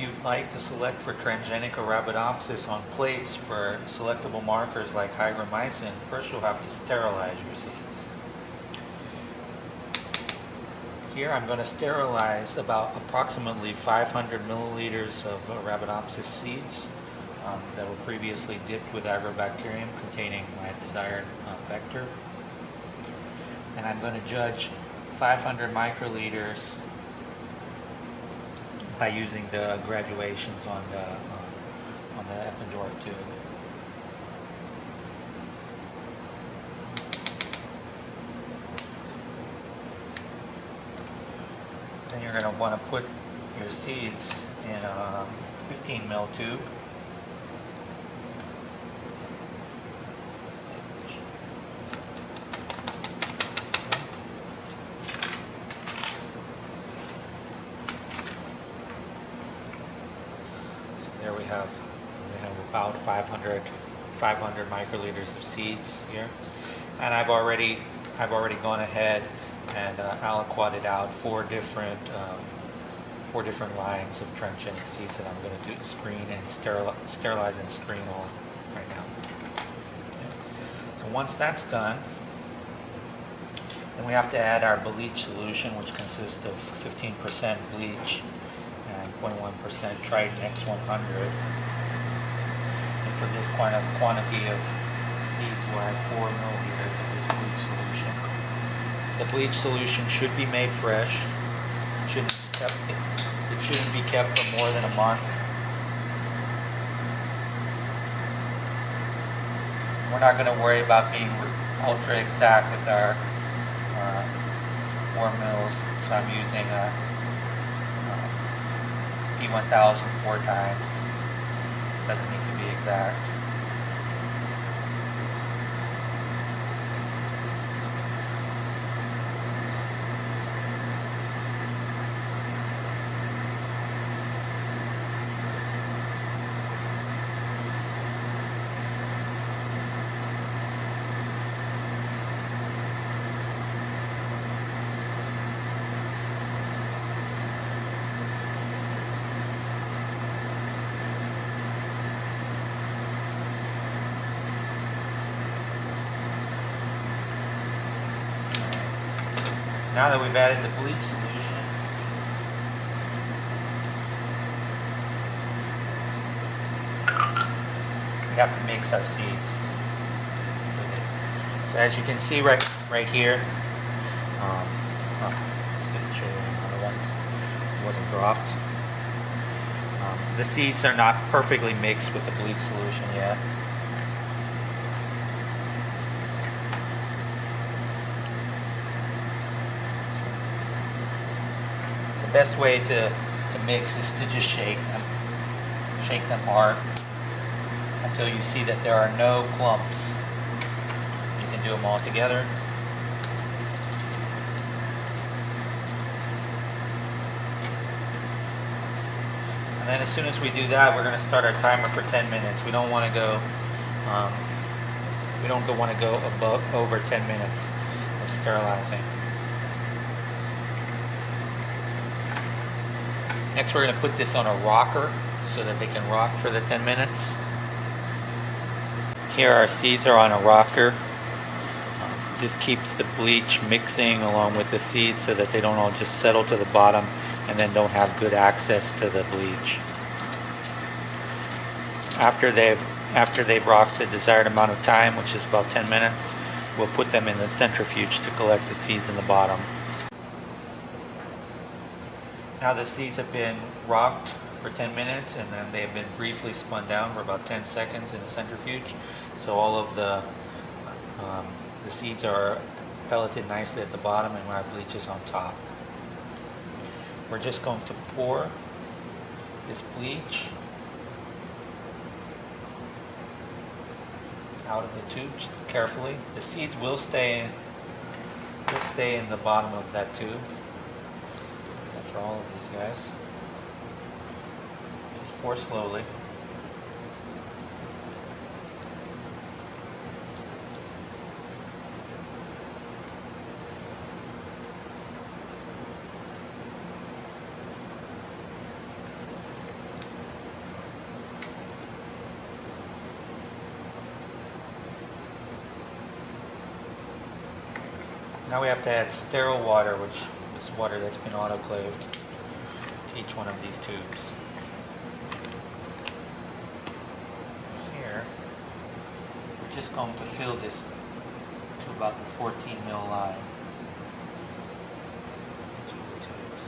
you'd like to select for transgenic Arabidopsis on plates for selectable markers like Hygromycin, first you'll have to sterilize your seeds. Here I'm going to sterilize about approximately 500 milliliters of Arabidopsis seeds that were previously dipped with agrobacterium containing my desired vector. And I'm going to judge 500 microliters by using the graduations on the Eppendorf tube. Then you're going to want to put your seeds in a 15 ml tube. So there we have about 500 microliters of seeds here, and I've already gone ahead and aliquoted out four different lines of transgenic seeds that I'm going to do screen and sterilize and screen on right now. Okay. So once that's done, then we have to add our bleach solution, which consists of 15% bleach and 0.1% Triton X100. And for this quantity of seeds, we'll add 4 milliliters of this bleach solution. The bleach solution should be made fresh. It shouldn't be kept for more than a month. We're not going to worry about being ultra exact with our 4 mils, so I'm using a P1000 4 times. Doesn't need to be exact. Now that we've added the bleach solution, we have to mix our seeds with it. So as you can see right here, let's show you another ones. It wasn't dropped. The seeds are not perfectly mixed with the bleach solution yet. The best way to mix is to just shake them hard until you see that there are no clumps. You can do them all together. And then as soon as we do that, we're going to start our timer for 10 minutes. We don't want to go over 10 minutes of sterilizing. Next, we're going to put this on a rocker so that they can rock for the 10 minutes. Here our seeds are on a rocker. This keeps the bleach mixing along with the seeds so that they don't all just settle to the bottom and then don't have good access to the bleach. After they've rocked the desired amount of time, which is about 10 minutes, we'll put them in the centrifuge to collect the seeds in the bottom. Now the seeds have been rocked for 10 minutes and then they've been briefly spun down for about 10 seconds in the centrifuge. So all of the seeds are pelleted nicely at the bottom and our bleach is on top. We're just going to pour this bleach out of the tube carefully. The seeds will stay in the bottom of that tube. For all of these guys. Just pour slowly. Now we have to add sterile water, which is water that's been autoclaved, to each one of these tubes. Here, we're just going to fill this to about the 14 mil line. Each of the tubes.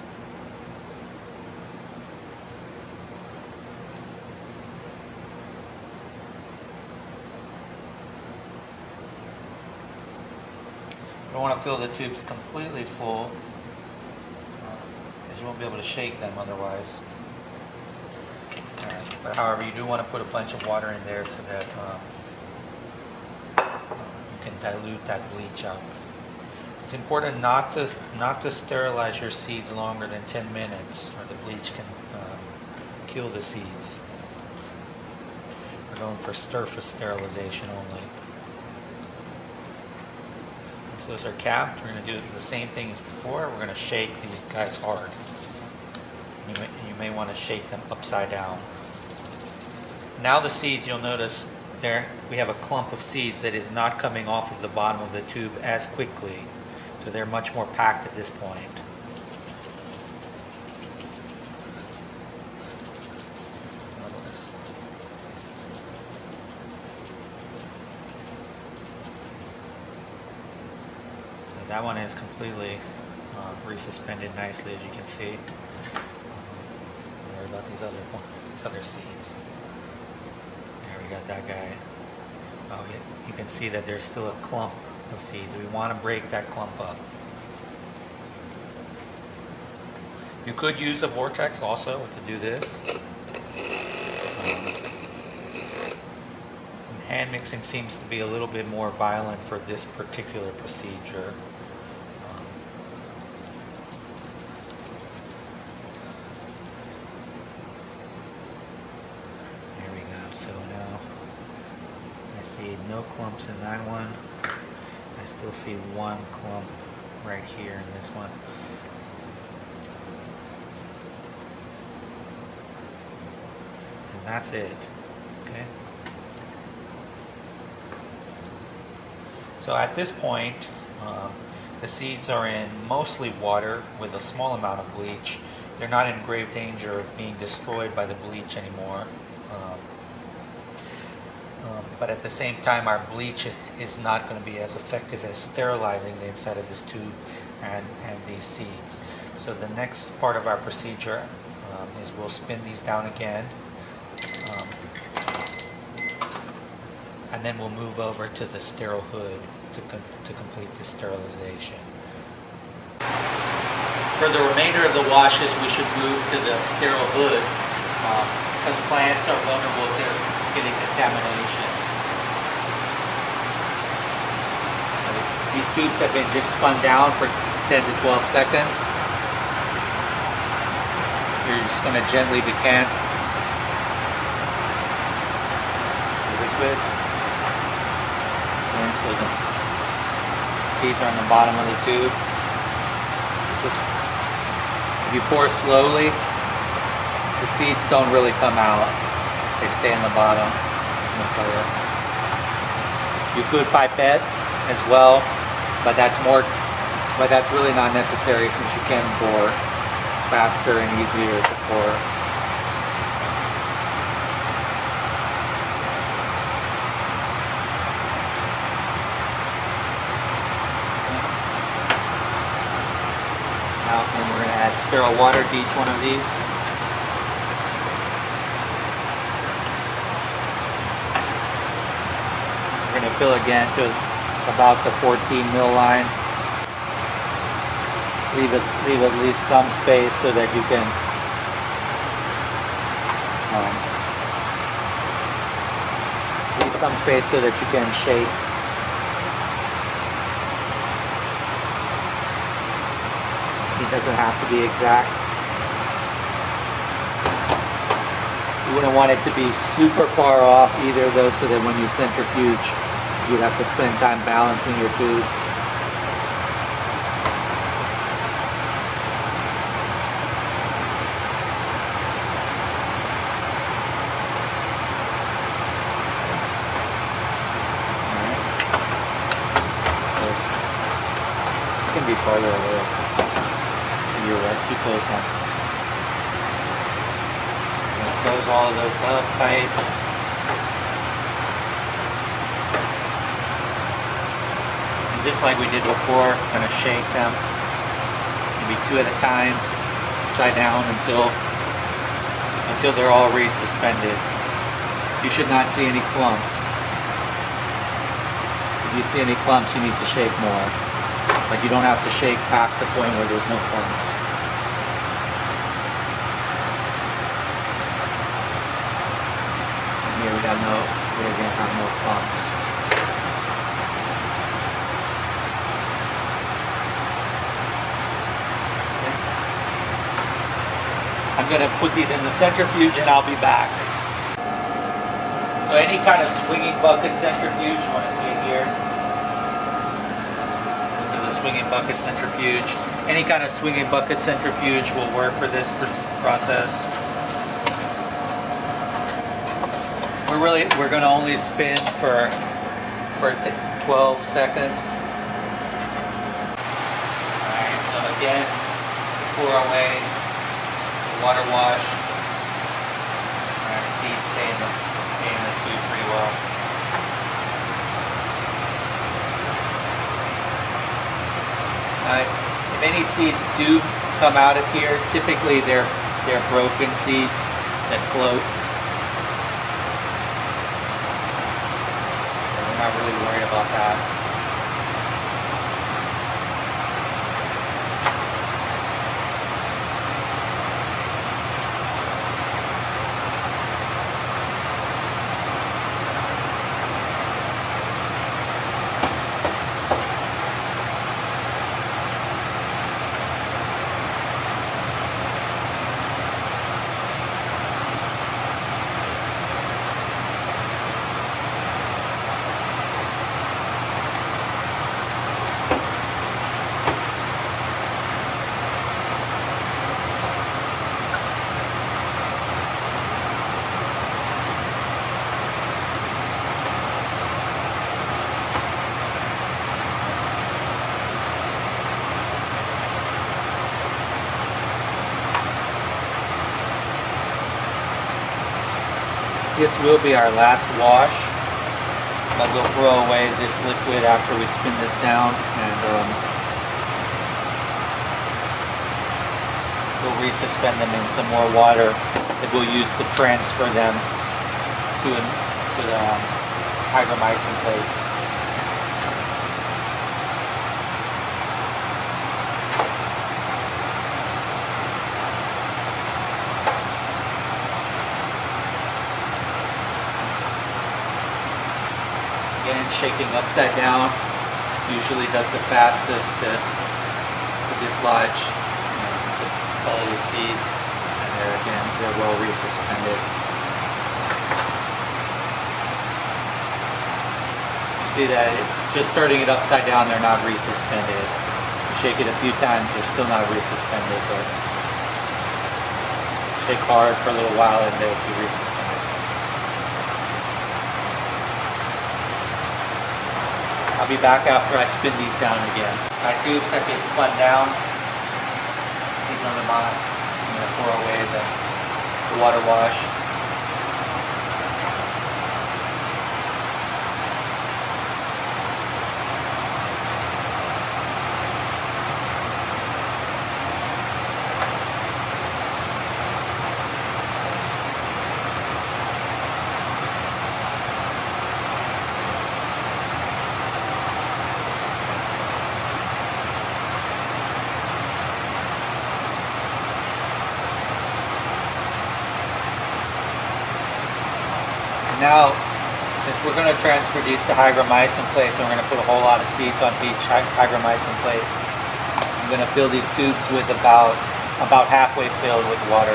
You don't want to fill the tubes completely full, because you won't be able to shake them otherwise. But however, you do want to put a bunch of water in there so that you can dilute that bleach out. It's important not to sterilize your seeds longer than 10 minutes, or the bleach can kill the seeds. We're going for surface sterilization only. Once those are capped, we're going to do the same thing as before. We're going to shake these guys hard. You may want to shake them upside down. Now the seeds, you'll notice there we have a clump of seeds that is not coming off of the bottom of the tube as quickly. So they're much more packed at this point. So that one is completely resuspended nicely, as you can see. Don't worry about these other seeds. There we got that guy. Oh, yeah, you can see that there's still a clump of seeds. We want to break that clump up. You could use a vortex also to do this. Hand mixing seems to be a little bit more violent for this particular procedure. There we go. So now I see no clumps in that one. I still see one clump right here in this one. And that's it. Okay. So at this point, the seeds are in mostly water with a small amount of bleach. They're not in grave danger of being destroyed by the bleach anymore. But at the same time, our bleach is not going to be as effective as sterilizing the inside of this tube and these seeds. So the next part of our procedure is we'll spin these down again, and then we'll move over to the sterile hood to complete the sterilization. For the remainder of the washes, we should move to the sterile hood because plants are vulnerable to getting contamination. These tubes have been just spun down for 10 to 12 seconds. You're just going to gently decant the liquid. And so the seeds are on the bottom of the tube. Just, if you pour slowly, the seeds don't really come out. They stay in the bottom in the player. You could pipette as well. But that's really not necessary since you can pour. It's faster and easier to pour. Now then we're going to add sterile water to each one of these. We're going to fill again to about the 14 mil line. Leave at least some space so that you can leave some space so that you can shake. It doesn't have to be exact. You wouldn't want it to be super far off either though, so that when you centrifuge you'd have to spend time balancing your tubes. gonna be farther away. You're right, too close on. Close all of those up tight. And just like we did before, I'm gonna shake them. Maybe 2 at a time, upside down until they're all resuspended. You should not see any clumps. If you see any clumps, you need to shake more. Like you don't have to shake past the point where there's no clumps. And here we're gonna have no clumps. Okay. I'm gonna put these in the centrifuge and I'll be back. So any kind of swinging bucket centrifuge, you want to see it here? This is a swinging bucket centrifuge. Any kind of swinging bucket centrifuge will work for this process. We're going to only spin for 12 seconds. Alright, so again, pour away the water wash. Our seeds stay in the tube pretty well. If any seeds do come out of here, typically they're broken seeds that float. We're not really worried about that. This will be our last wash, but we'll throw away this liquid after we spin this down, and we'll resuspend them in some more water that we'll use to transfer them to the hygromycin plates. Again, shaking upside down usually does the fastest to dislodge the quality seeds, and they're well resuspended. You see that just turning it upside down, they're not resuspended. You shake it a few times, they're still not resuspended, but shake hard for a little while and they'll be resuspended. I'll be back after I spin these down again. My tubes have been spun down. These on the bottom. I'm going to pour away the water wash. Now, since we're going to transfer these to hygromycin plates, and we're going to put a whole lot of seeds onto each hygromycin plate, I'm going to fill these tubes with about halfway filled with water.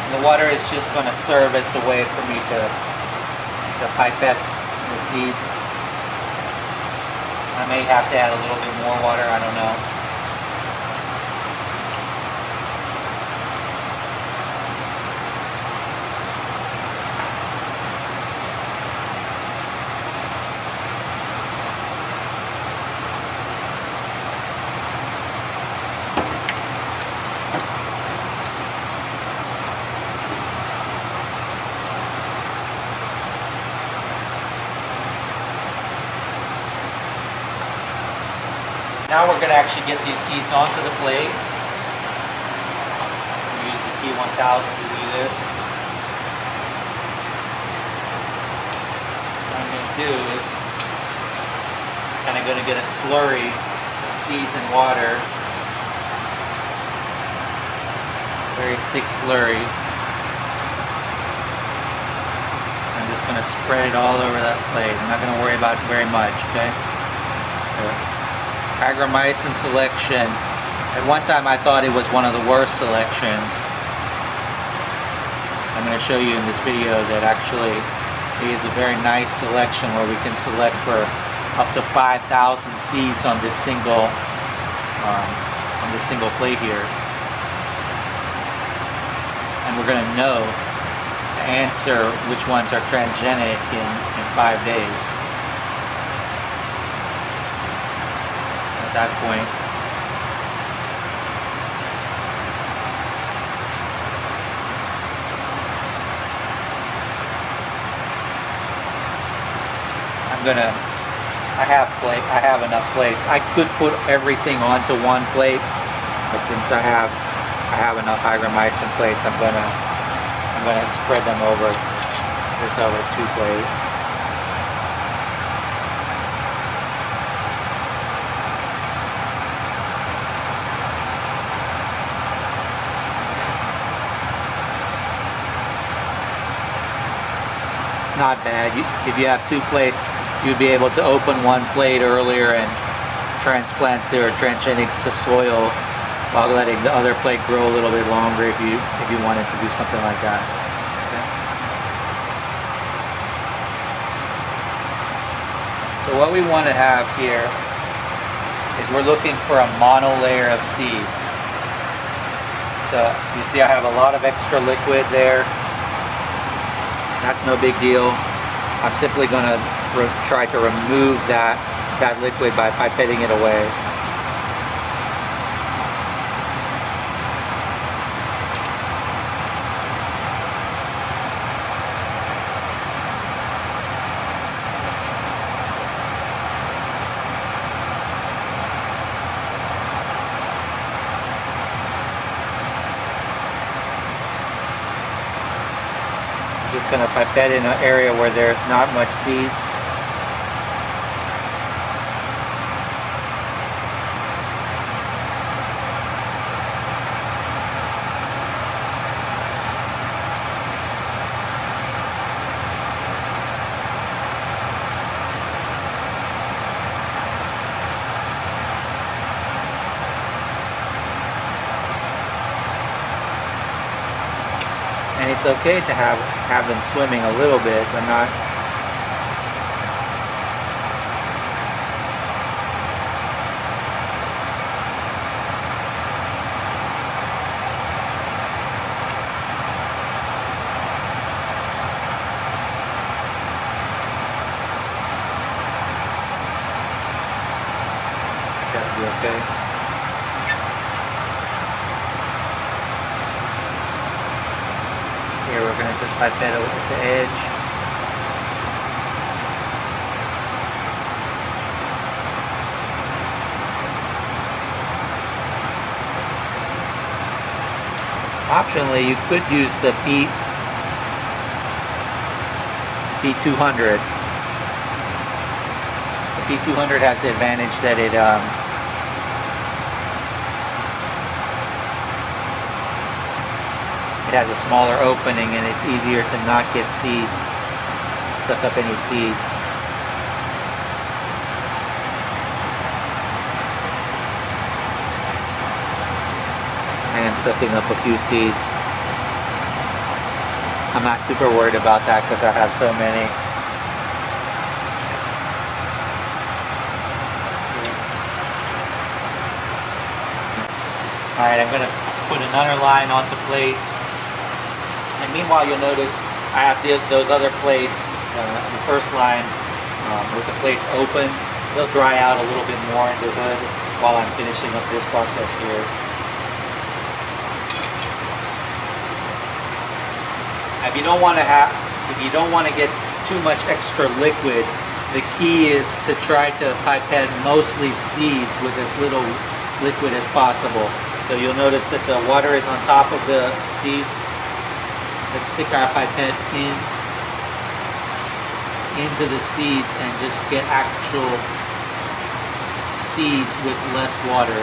And the water is just going to serve as a way for me to pipette the seeds. I may have to add a little bit more water, I don't know. Now we're going to actually get these seeds onto the plate. Use the P1000 to do this. What I'm going to do is kind of going to get a slurry of seeds and water. Very thick slurry. I'm just going to spread it all over that plate. I'm not going to worry about it very much, okay? So, Hygromycin selection. At one time I thought it was one of the worst selections. I'm going to show you in this video that actually it is a very nice selection where we can select for up to 5,000 seeds on this single plate here. And we're going to know the answer which ones are transgenic in 5 days. At that point, I have enough plates. I could put everything onto one plate, but since I have enough Hygromycin plates, I'm gonna spread them over 2 plates. It's not bad. If you have 2 plates, you'd be able to open one plate earlier and transplant their transgenics to soil while letting the other plate grow a little bit longer if you wanted to do something like that. Okay. So what we want to have here is we're looking for a monolayer of seeds. So you see I have a lot of extra liquid there. That's no big deal. I'm simply going to try to remove that liquid by pipetting it away. Just going to pipette in an area where there's not much seeds. And it's okay to have them swimming a little bit, but not. That'll be okay. Here we're going to just pipette over the edge. Optionally, you could use the P200. The P200 has the advantage that it has a smaller opening and it's easier to not get seeds, suck up any seeds. I am sucking up a few seeds. I'm not super worried about that because I have so many. Alright, I'm going to put another line onto plates. And meanwhile, you'll notice I have those other plates, the first line with the plates open. They'll dry out a little bit more in the hood while I'm finishing up this process here. If you don't want to get too much extra liquid the key is to try to pipette mostly seeds with as little liquid as possible. So you'll notice that the water is on top of the seeds. Let's stick our pipette into the seeds and just get actual seeds with less water.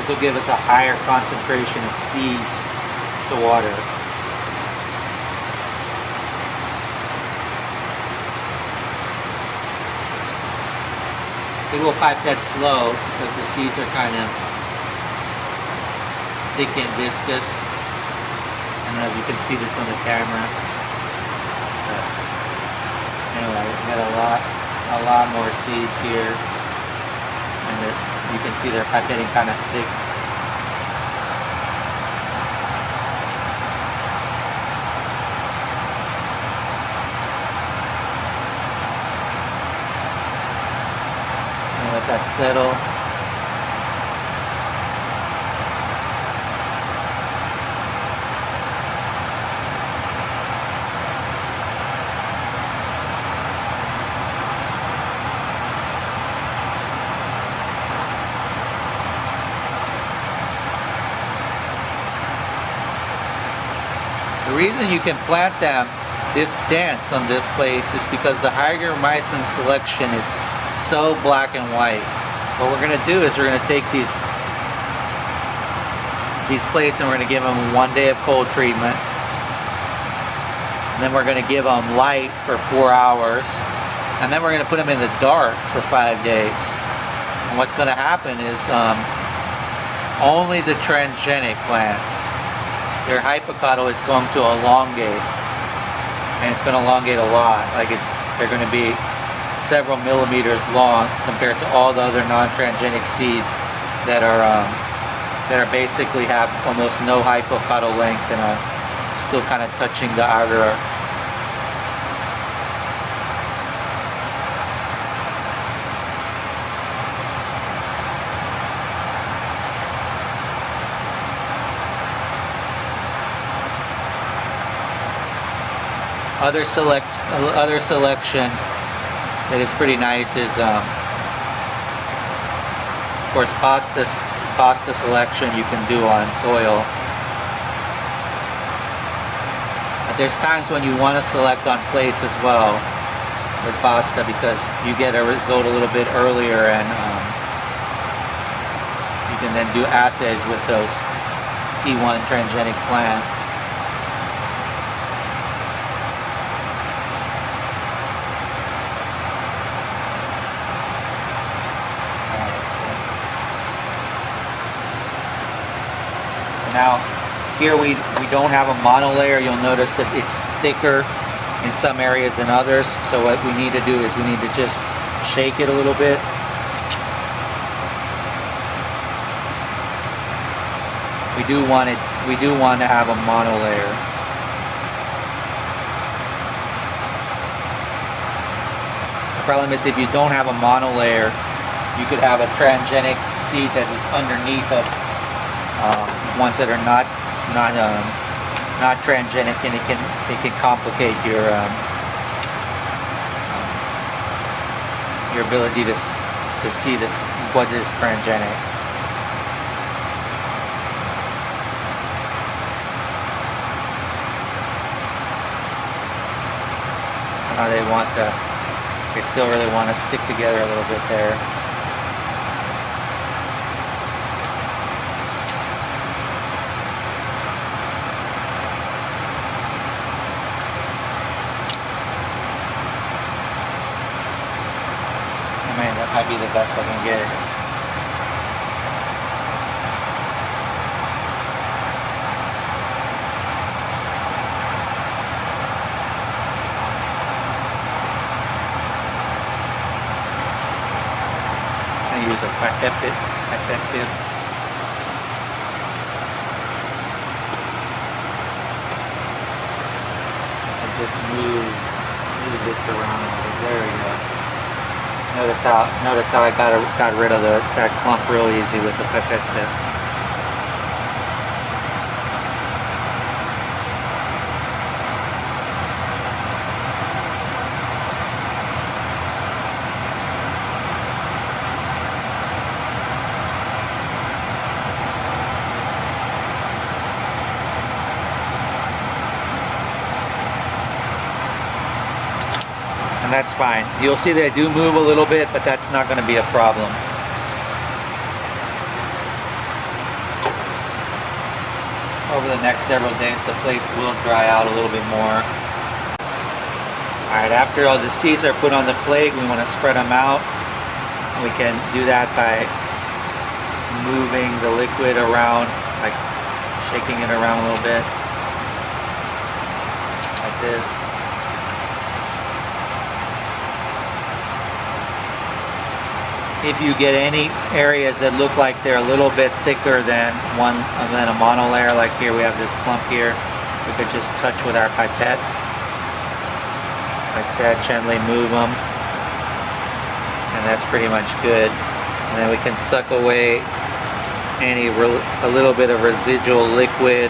This will give us a higher concentration of seeds to water. It will pipette slow because the seeds are kind of thick and viscous. I don't know if you can see this on the camera. But anyway, we got a lot more seeds here, and you can see they're pipetting kind of thick. Let that settle. The reason you can plant them this dense on the plates is because the Hygromycin selection is so black and white. What we're going to do is we're going to take these plates and we're going to give them 1 day of cold treatment, and then we're going to give them light for 4 hours, and then we're going to put them in the dark for 5 days. And what's going to happen is only the transgenic plants, their hypocotyl is going to elongate, and it's going to elongate a lot. Like they're going to be several millimeters long compared to all the other non-transgenic seeds that are basically have almost no hypocotyl length and are still kind of touching the outer. Other selection that is pretty nice is, of course, pasta selection you can do on soil. But there's times when you want to select on plates as well with pasta because you get a result a little bit earlier, and you can then do assays with those T1 transgenic plants. Now, here we don't have a monolayer. You'll notice that it's thicker in some areas than others. So what we need to do is we need to just shake it a little bit. We do want to have a monolayer. The problem is if you don't have a monolayer, you could have a transgenic seed that is underneath of ones that are not transgenic, and it can complicate your ability to see what is transgenic. So now they still really want to stick together a little bit there. That might be the best I can get. I use a pipette tip. And just move this around a little bit. There we go. Notice how I got rid of that clump real easy with the pipette tip. that's fine. You'll see they do move a little bit, but that's not going to be a problem. Over the next several days, the plates will dry out a little bit more. Alright, after all the seeds are put on the plate, we want to spread them out. We can do that by moving the liquid around, like shaking it around a little bit, like this. If you get any areas that look like they're a little bit thicker than a monolayer, like here we have this clump here, we could just touch with our pipette, like that, gently move them, and that's pretty much good. And then we can suck away a little bit of residual liquid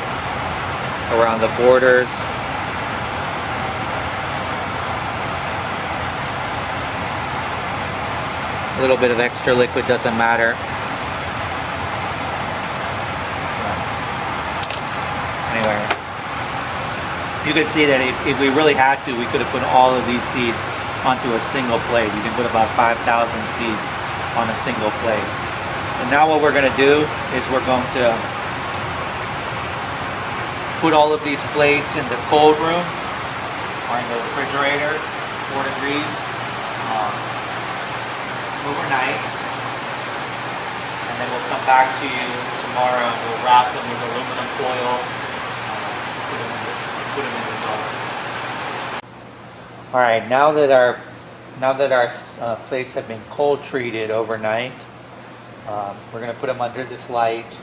around the borders. A little bit of extra liquid doesn't matter. Anyway, you can see that if we really had to, we could have put all of these seeds onto a single plate. You can put about 5,000 seeds on a single plate. So now what we're going to do is we're going to put all of these plates in the cold room or in the refrigerator, 4 degrees. Overnight, and then we'll come back to you tomorrow and we'll wrap them with aluminum foil, put them in the jar. All right, now that our plates have been cold treated overnight, we're going to put them under this light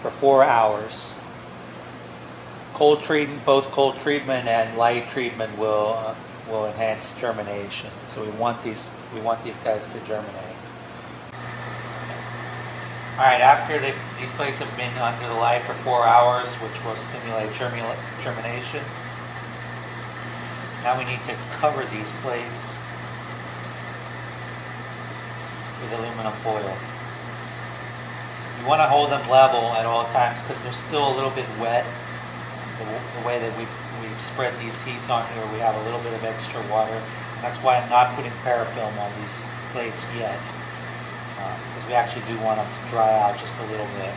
for 4 hours. Cold treatment, both cold treatment and light treatment will enhance germination. So we want these guys to germinate. All right, after these plates have been under the light for 4 hours, which will stimulate germination, now we need to cover these plates with aluminum foil. You want to hold them level at all times because they're still a little bit wet. The way that we've spread these seeds on here, we have a little bit of extra water. That's why I'm not putting parafilm on these plates yet, because we actually do want them to dry out just a little bit.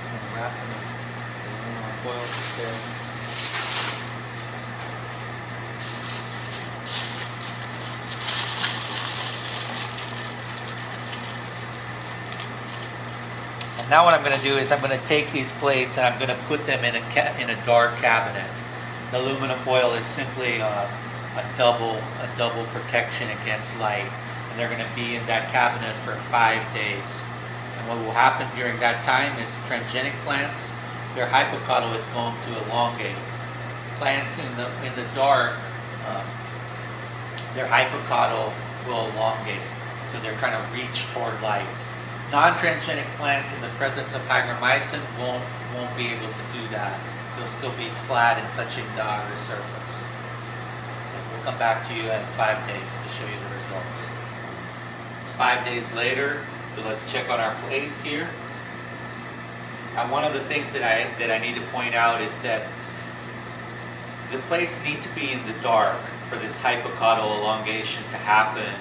And wrap them in aluminum foil like this. And now what I'm going to do is I'm going to take these plates and I'm going to put them in a dark cabinet. The aluminum foil is simply a double protection against light, and they're going to be in that cabinet for 5 days. And what will happen during that time is transgenic plants, their hypocotyl is going to elongate. Plants in the dark, their hypocotyl will elongate, so they're trying to reach toward light. Non-transgenic plants in the presence of hygromycin won't be able to do that. They'll still be flat and touching the outer surface. And we'll come back to you in 5 days to show you the results. It's 5 days later, so let's check on our plates here. And one of the things that I need to point out is that the plates need to be in the dark for this hypocotyl elongation to happen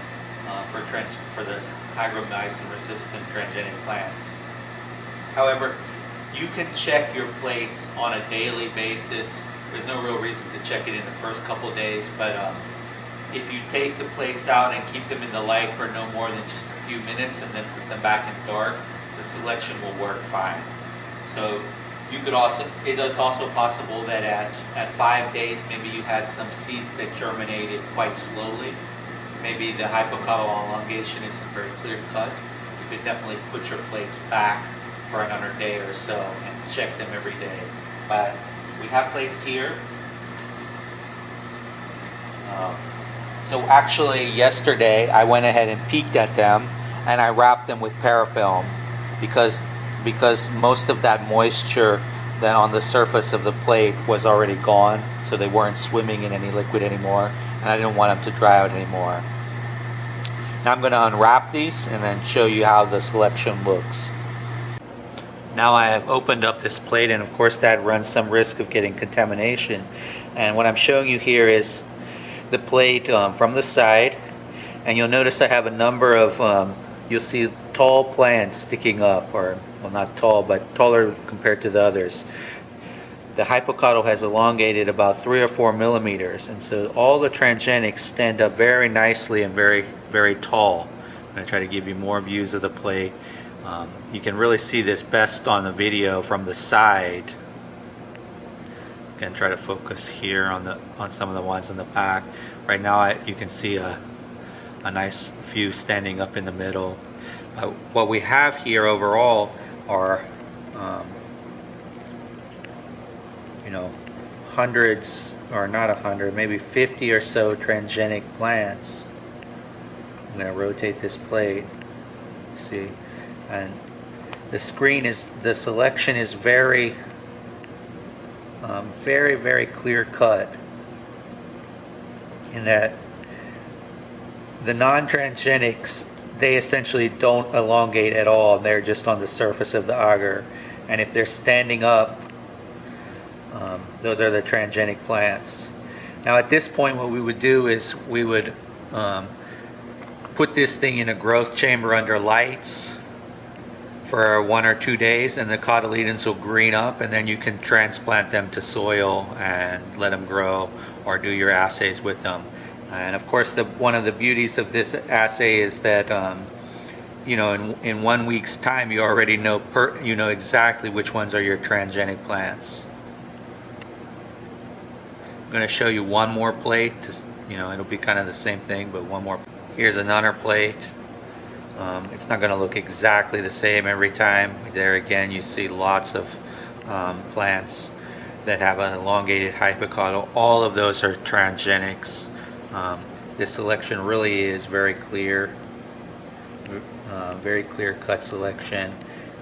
for this hygromycin resistant transgenic plants. However, you can check your plates on a daily basis. There's no real reason to check it in the first couple of days, but if you take the plates out and keep them in the light for no more than just a few minutes and then put them back in dark, the selection will work fine. So you could also, it is also possible that at 5 days maybe you had some seeds that germinated quite slowly. Maybe the hypocotyl elongation isn't very clear cut. You could definitely put your plates back for another day or so and check them every day. But we have plates here. So actually yesterday I went ahead and peeked at them and I wrapped them with parafilm because most of that moisture that on the surface of the plate was already gone, so they weren't swimming in any liquid anymore. and I didn't want them to dry out anymore. Now I'm going to unwrap these and then show you how the selection looks. Now I have opened up this plate, and of course that runs some risk of getting contamination. And what I'm showing you here is the plate from the side, and you'll notice I have a number of, you'll see tall plants sticking up, or well, not tall, but taller compared to the others. The hypocotyl has elongated about 3 or 4 millimeters, and so all the transgenics stand up very nicely and very, very tall. I'm going to try to give you more views of the plate. You can really see this best on the video from the side. Again, try to focus here on some of the ones in the back. Right now you can see a nice few standing up in the middle. What we have here overall are hundreds, or not 100, maybe 50 or so transgenic plants. I'm going to rotate this plate, see, and the selection is very very clear cut, in that the non-transgenics, they essentially don't elongate at all. They're just on the surface of the agar, and if they're standing up, those are the transgenic plants. Now at this point what we would do is we would put this thing in a growth chamber under lights for 1 or 2 days, and the cotyledons will green up, and then you can transplant them to soil and let them grow, or do your assays with them. And of course one of the beauties of this assay is that in 1 week's time you already know exactly which ones are your transgenic plants. I'm going to show you one more plate. It'll be kind of the same thing, but one more. Here's another plate. It's not going to look exactly the same every time. There again you see lots of plants that have an elongated hypocotyl. All of those are transgenics. This selection really is very clear, very clear cut selection,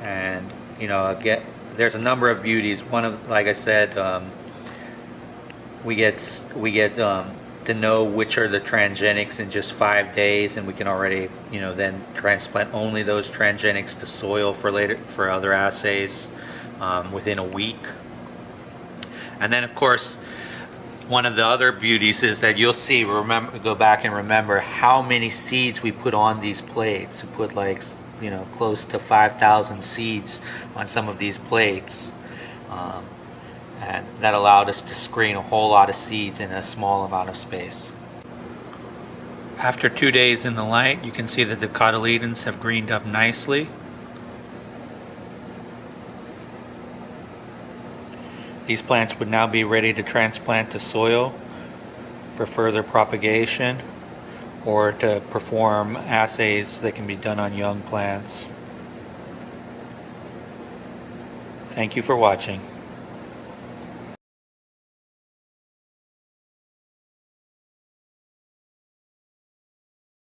and again, there's a number of beauties. One of, like I said, we get to know which are the transgenics in just 5 days, and we can already then transplant only those transgenics to soil for other assays within a week. And then of course one of the other beauties is that you'll see, go back and remember how many seeds we put on these plates. We put like close to 5,000 seeds on some of these plates. And that allowed us to screen a whole lot of seeds in a small amount of space. After 2 days in the light, you can see that the cotyledons have greened up nicely. These plants would now be ready to transplant to soil for further propagation, or to perform assays that can be done on young plants. Thank you for watching.